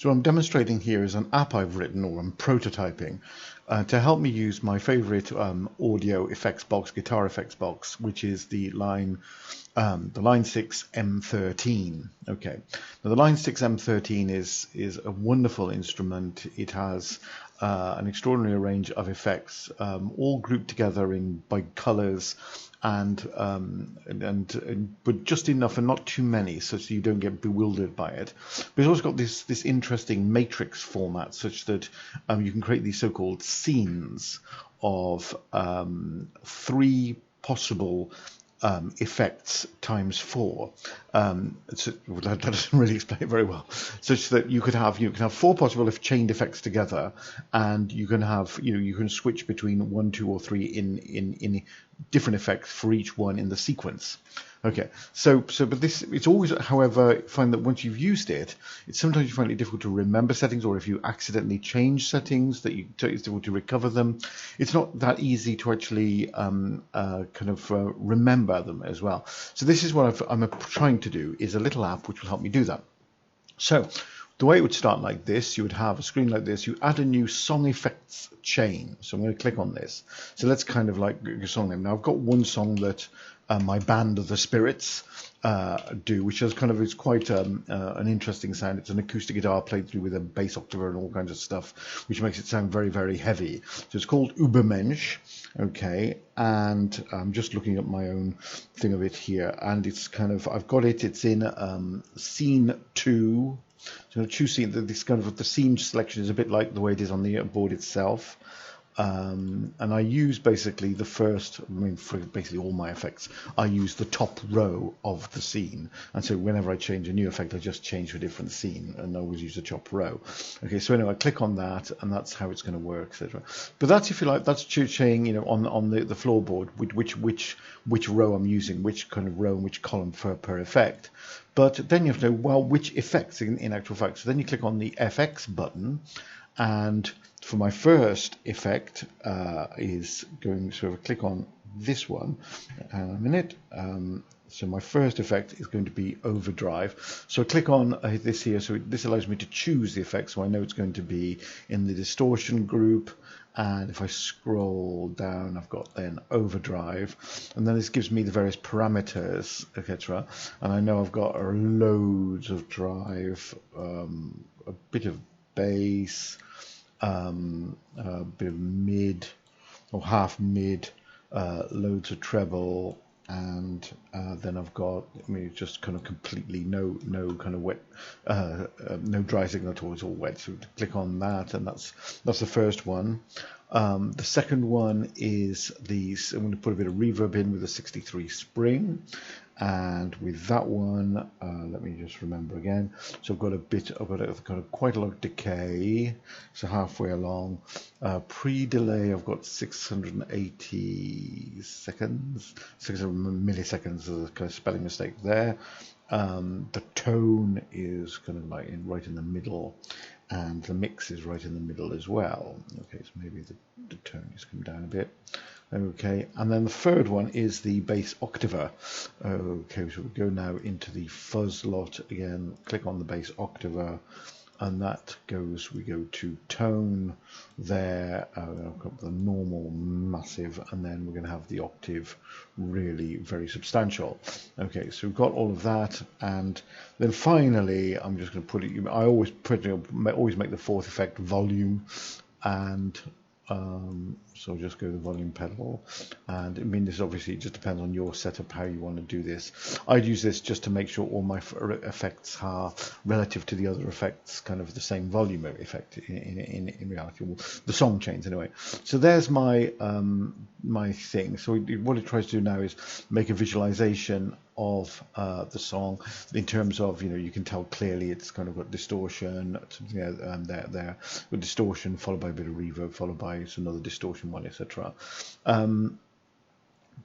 So what I'm demonstrating here is an app I've written, or I'm prototyping, to help me use my favorite audio effects box, guitar effects box, which is the Line 6 M13. Okay, now the Line 6 M13 is a wonderful instrument. It has an extraordinary range of effects, all grouped together by colors, but just enough and not too many, so you don't get bewildered by it. But it's also got this interesting matrix format, such that you can create these so-called scenes of three possible effects times four. That doesn't really explain it very well. Such that you can have four possible chained effects together, and you can have you can switch between one, two, or three in different effects for each one in the sequence. Okay, but this, it's always, however, find that once you've used it, sometimes you find it difficult to remember settings, or if you accidentally change settings, it's difficult to recover them. It's not that easy to actually remember them as well. So this is what I'm trying to do, is a little app which will help me do that. So the way it would start like this, you would have a screen like this, you add a new song effects chain. So I'm going to click on this. So let's kind of like a song name. Now I've got one song that my band of the Spirits do, which is quite an interesting sound. It's an acoustic guitar played through with a bass octave and all kinds of stuff, which makes it sound very, very heavy. So it's called Übermensch. Okay, and I'm just looking at my own thing of it here, and it's I've got it. It's in scene 2. So choose scene. This the scene selection is a bit like the way it is on the board itself. And I use basically for basically all my effects, I use the top row of the scene. And so whenever I change a new effect, I just change to a different scene and I always use the top row. Okay, so anyway, I click on that and that's how it's going to work, etc. But that's, if you like, that's choosing, on the floorboard, which row I'm using, which kind of row and which column per effect. But then you have to know, well, which effects in actual fact. So then you click on the FX button, and for my first effect is going to click on this one. Hang on a minute. So my first effect is going to be overdrive. So I click on this here. So this allows me to choose the effect. So I know it's going to be in the distortion group. And if I scroll down, I've got then overdrive. And then this gives me the various parameters, etc. And I know I've got loads of drive, a bit of bass, a bit of mid or half mid, loads of treble, and then I've got, just kind of completely no kind of wet, no dry signal at all. It's all wet. So click on that, and that's the first one. The second one is these. I'm going to put a bit of reverb in with a 63 spring, and with that one, let me just remember again. So I've got quite a lot of decay. So halfway along, pre-delay, I've got 680 seconds, 600 milliseconds. There's a kind of spelling mistake there. The tone is kind of like right in the middle. And the mix is right in the middle as well. Okay, so maybe the tone has come down a bit. Okay, and then the third one is the bass octaver. Okay, so we go now into the fuzz lot again, click on the bass octaver, and that goes, we go to tone there, I've got the normal massive, and then we're going to have the octave really very substantial. Okay, so we've got all of that, and then finally I'm just going to put it, I always make the fourth effect volume, and so just go to the volume pedal, and this obviously just depends on your setup how you want to do this. I'd use this just to make sure all my effects are relative to the other effects kind of the same volume effect in reality, the song chains anyway. So there's my my thing. So what it tries to do now is make a visualization of the song in terms of, you can tell clearly it's kind of got distortion, there with distortion followed by a bit of reverb, followed by another distortion one, etc.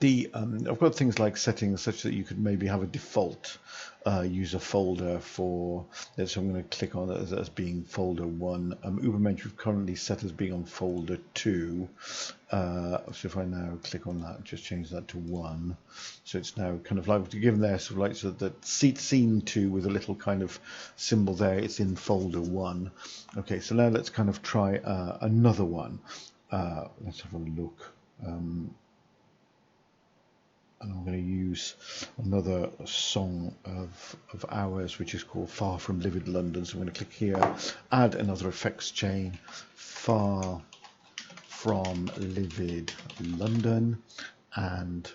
I've got things like settings such that you could maybe have a default user folder for that. So I'm going to click on it as being folder 1. Ubermensch we've currently set as being on folder 2. So if I now click on that, just change that to 1. So it's now kind of like given there, sort of like so that scene 2 with a little kind of symbol there. It's in folder 1. Okay, so now let's kind of try another one. Let's have a look. And I'm going to use another song of ours, which is called Far From Livid London. So I'm going to click here, add another effects chain, Far From Livid London, and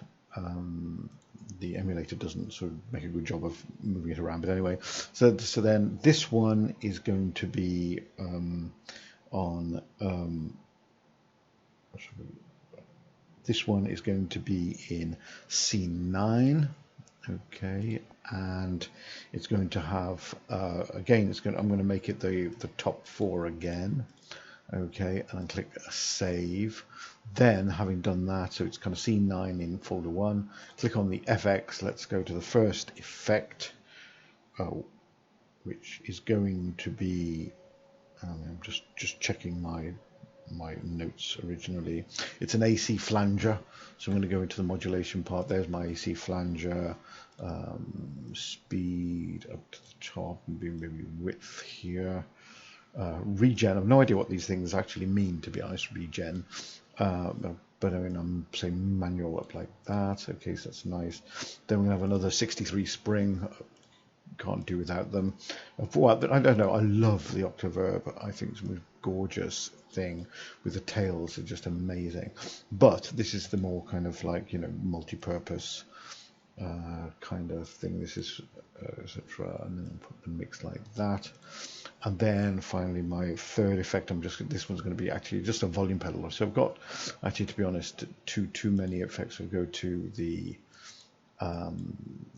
the emulator doesn't sort of make a good job of moving it around. But anyway, so then this one is going to be on... this one is going to be in scene 9, okay, and it's going to have again. I'm going to make it the top 4 again, okay, and then click save. Then, having done that, so it's kind of scene 9 in folder 1. Click on the FX. Let's go to the first effect, which is going to be. I'm just checking my notes originally. It's an AC flanger, so I'm going to go into the modulation part. There's my AC flanger, speed up to the top, and maybe width here. Regen, I have no idea what these things actually mean, to be honest. Regen, but I mean, I'm saying manual up like that. Okay, so that's nice. Then we have another 63 spring. Can't do without them. Well, I don't know, I love the Octoverb. I think it's a gorgeous thing with the tails, are just amazing. But this is the more kind of like, you know, multi-purpose kind of thing. This is etc. And then put the mix like that. And then finally my third effect, this one's going to be actually just a volume pedal. So I've got, actually, to be honest, too many effects. We'll go to the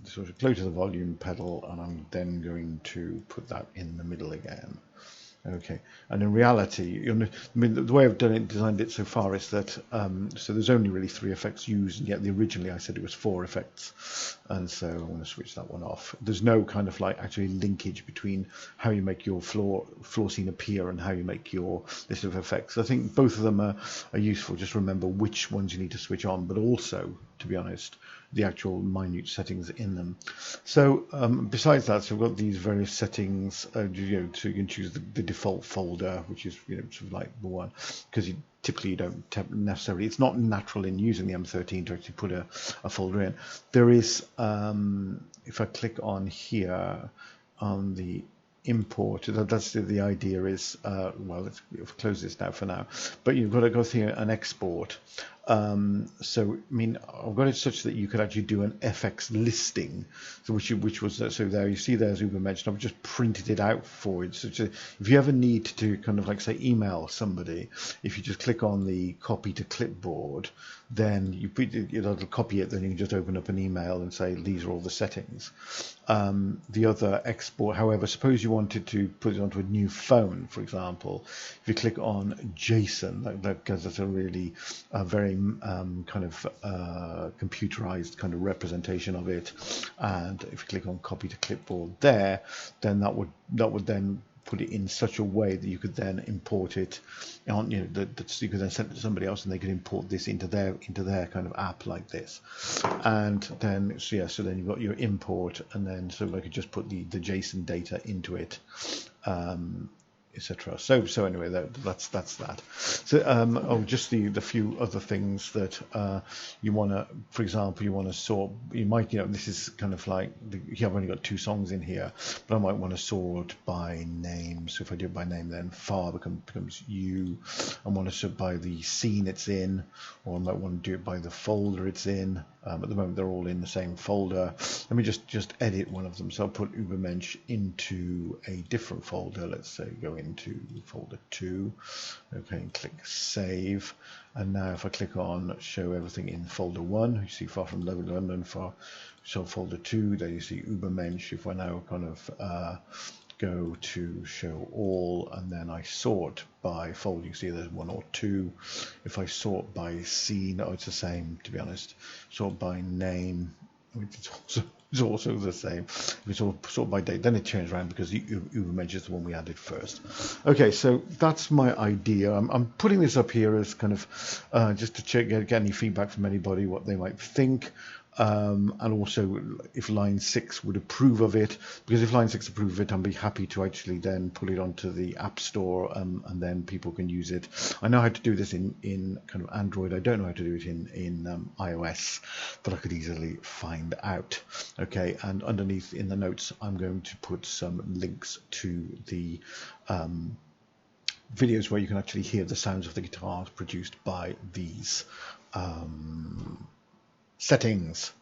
sort of go to the volume pedal, and I'm then going to put that in the middle again. Okay, and in reality, I mean, the way I've designed it so far is that so there's only really 3 effects used, and yet originally I said it was 4 effects, and so I'm going to switch that one off. There's no kind of like actually linkage between how you make your floor scene appear and how you make your list of effects. I think both of them are useful. Just remember which ones you need to switch on, but also, to be honest, the actual minute settings in them. So besides that, so we've got these various settings. So you can choose the default folder, which is sort of like the one, because typically you don't necessarily. It's not natural in using the M13 to actually put a folder in. There is, if I click on here on the import, that's the idea is, well, let's close this now for now, but you've got to go through an export. So I mean, I've got it such that you could actually do an FX listing, so which was so there you see there's Ubermensch. I've just printed it out for you. So if you ever need to kind of like say email somebody, if you just click on the copy to clipboard, then it'll copy it. Then you can just open up an email and say these are all the settings. The other export, however, suppose you wanted to put it onto a new phone, for example, if you click on JSON, because that's a really very kind of computerized kind of representation of it, and if you click on copy to clipboard there, then that would then put it in such a way that you could then import it on, you could then send it to somebody else and they could import this into their kind of app like this. And then so then you've got your import, and then so I could just put the JSON data into it, etc. So anyway, that's that. So just the few other things that you want to, for example, you want to sort. You might, this is kind of like I've only got 2 songs in here, but I might want to sort by name. So if I do it by name, then far becomes you. I want to sort by the scene it's in, or I might want to do it by the folder it's in. At the moment, they're all in the same folder. Let me just edit one of them. So I'll put Ubermensch into a different folder. Let's say go into folder 2. Okay, and click save. And now if I click on show everything in folder 1, you see Far From Livid London. For show folder 2, there you see Ubermensch. If I now kind of go to show all, and then I sort by folder. You can see there's 1 or 2. If I sort by scene, oh, it's the same, to be honest. Sort by name, it's also the same. If it's all sort by date, then it turns around because Ubermensch is the one we added first. Okay, so that's my idea. I'm putting this up here as kind of just to check, get any feedback from anybody, what they might think. And also if line 6 would approve of it, because if line 6 approve of it, I'd be happy to actually then pull it onto the App Store, and then people can use it. I know how to do this in kind of Android. I don't know how to do it in iOS, but I could easily find out. Okay, and underneath in the notes, I'm going to put some links to the videos where you can actually hear the sounds of the guitars produced by these settings.